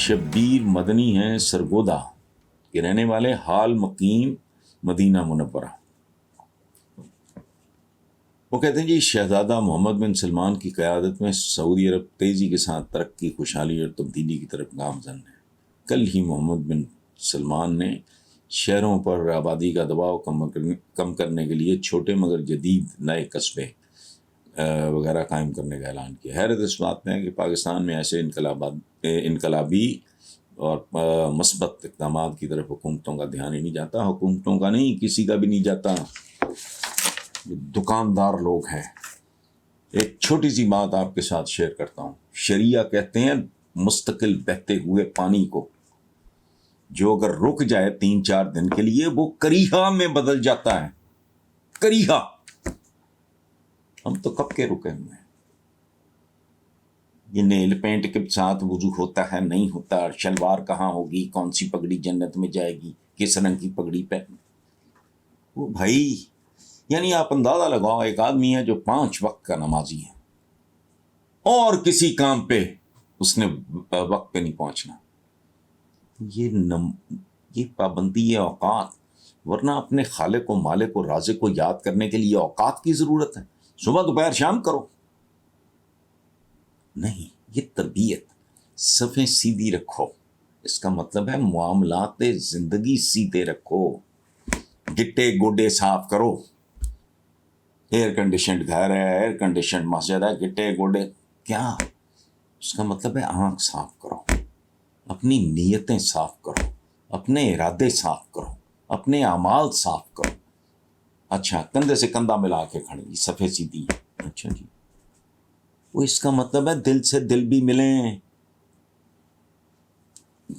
شبیر مدنی ہیں سرگودا کے رہنے والے، حال مقیم مدینہ منورہ۔ وہ کہتے ہیں جی شہزادہ محمد بن سلمان کی قیادت میں سعودی عرب تیزی کے ساتھ ترقی، خوشحالی اور تبدیلی کی طرف گامزن ہے۔ کل ہی محمد بن سلمان نے شہروں پر آبادی کا دباؤ کم کرنے کے لیے چھوٹے مگر جدید نئے قصبے وغیرہ قائم کرنے کا اعلان کیا۔ حیرت اس بات میں ہے کہ پاکستان میں ایسے انقلابی اور مثبت اقدامات کی طرف حکومتوں کا دھیان ہی نہیں جاتا، حکومتوں کا نہیں، کسی کا بھی نہیں جاتا، دکاندار لوگ ہیں۔ ایک چھوٹی سی بات آپ کے ساتھ شیئر کرتا ہوں۔ شریعہ کہتے ہیں مستقل بہتے ہوئے پانی کو، جو اگر رک جائے 3-4 دن کے لیے وہ کریہا میں بدل جاتا ہے۔ کریہا، ہم تو کب کے رکے ہوئے ہیں۔ یہ نیل پینٹ کے ساتھ وضو ہوتا ہے نہیں ہوتا، شلوار کہاں ہوگی، کون سی پگڑی جنت میں جائے گی، کس رنگ کی پگڑی پہن، وہ بھائی یعنی آپ اندازہ لگاؤ، ایک آدمی ہے جو 5 وقت کا نمازی ہے اور کسی کام پہ اس نے وقت پہ نہیں پہنچنا، یہ پابندی ہے اوقات، ورنہ اپنے خالق و مالک و رازق کو یاد کرنے کے لیے اوقات کی ضرورت ہے۔ صبح دوپہر شام کرو نہیں، یہ تربیت۔ صفیں سیدھی رکھو، اس کا مطلب ہے معاملات زندگی سیدھے رکھو، گٹے گوڈے صاف کرو۔ ایئر کنڈیشنڈ گھر ہے، ایئر کنڈیشنڈ مسجد ہے، گٹے گوڈے کیا؟ اس کا مطلب ہے آنکھ صاف کرو، اپنی نیتیں صاف کرو، اپنے ارادے صاف کرو، اپنے اعمال صاف کرو۔ اچھا، کندھے سے کندھا ملا کے کھڑی، صفیں سیدھی، اچھا جی، وہ اس کا مطلب ہے دل سے دل بھی ملیں۔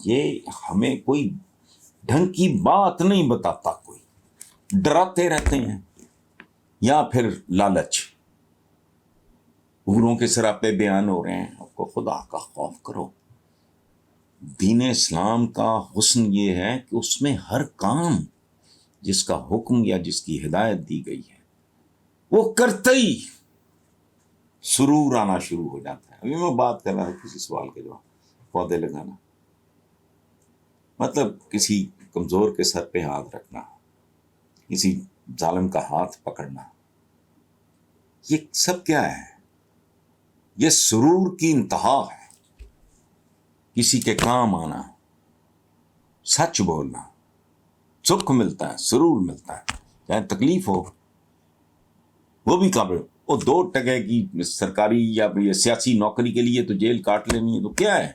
یہ ہمیں کوئی ڈھنگ کی بات نہیں بتاتا، کوئی ڈراتے رہتے ہیں، یا پھر لالچ، حوروں کے سراپے بیان ہو رہے ہیں۔ آپ کو خدا کا خوف کرو۔ دین اسلام کا حسن یہ ہے کہ اس میں ہر کام جس کا حکم یا جس کی ہدایت دی گئی ہے وہ کرتے ہی سرور آنا شروع ہو جاتا ہے۔ ابھی میں بات کر رہا ہوں کسی سوال کے جواب، پودے لگانا مطلب کسی کمزور کے سر پہ ہاتھ رکھنا، کسی ظالم کا ہاتھ پکڑنا، یہ سب کیا ہے؟ یہ سرور کی انتہا ہے۔ کسی کے کام آنا، سچ بولنا، سکھ ملتا ہے، سرور ملتا ہے، چاہے تکلیف ہو، وہ بھی قابل۔ وہ 2 ٹکے کی سرکاری یا سیاسی نوکری کے لیے تو جیل کاٹ لینی ہے، تو کیا ہے؟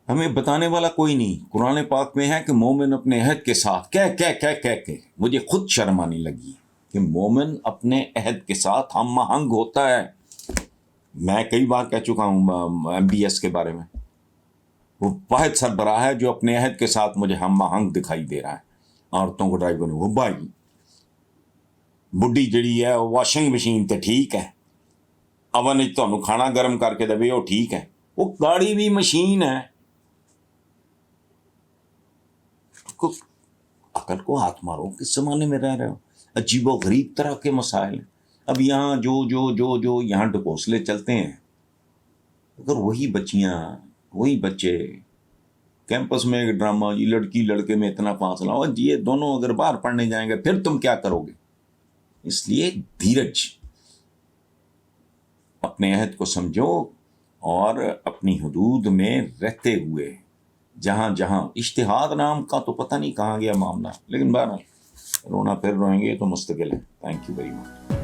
ہمیں بتانے والا کوئی نہیں۔ قرآن پاک میں ہے کہ مومن اپنے عہد کے ساتھ کہ مجھے خود شرم آنے لگی کہ مومن اپنے عہد کے ساتھ ہم آہنگ ہوتا ہے۔ میں کئی بار کہہ چکا ہوں MBS کے بارے میں، وہ واحد سربراہ ہے جو اپنے عہد کے ساتھ مجھے ہم آہنگ دکھائی دے رہا ہے۔ عورتوں کو ڈرائیور وہ بھائی بڈھی جڑی ہے واشنگ مشین تے ٹھیک ہے، اوون وچ تانوں کھانا گرم کر کے دے وہ ٹھیک ہے، وہ گاڑی بھی مشین ہے۔ عقل کو ہاتھ مارو، کس زمانے میں رہ رہے ہو؟ عجیب و غریب طرح کے مسائل ہیں۔ اب یہاں جو یہاں ڈکوسلے چلتے ہیں، اگر وہی بچیاں وہی بچے کیمپس میں ایک ڈرامہ، یہ لڑکی لڑکے میں اتنا فاصلہ ہو جی، یہ دونوں اگر باہر پڑھنے جائیں گے پھر تم کیا کرو گے؟ اس لیے دھیرج، اپنے عہد کو سمجھو اور اپنی حدود میں رہتے ہوئے، جہاں اشتہاد نام کا تو پتہ نہیں کہاں گیا معاملہ، لیکن بہرحال رونا پھر روئیں گے تو مستقل ہے۔ Thank you very much.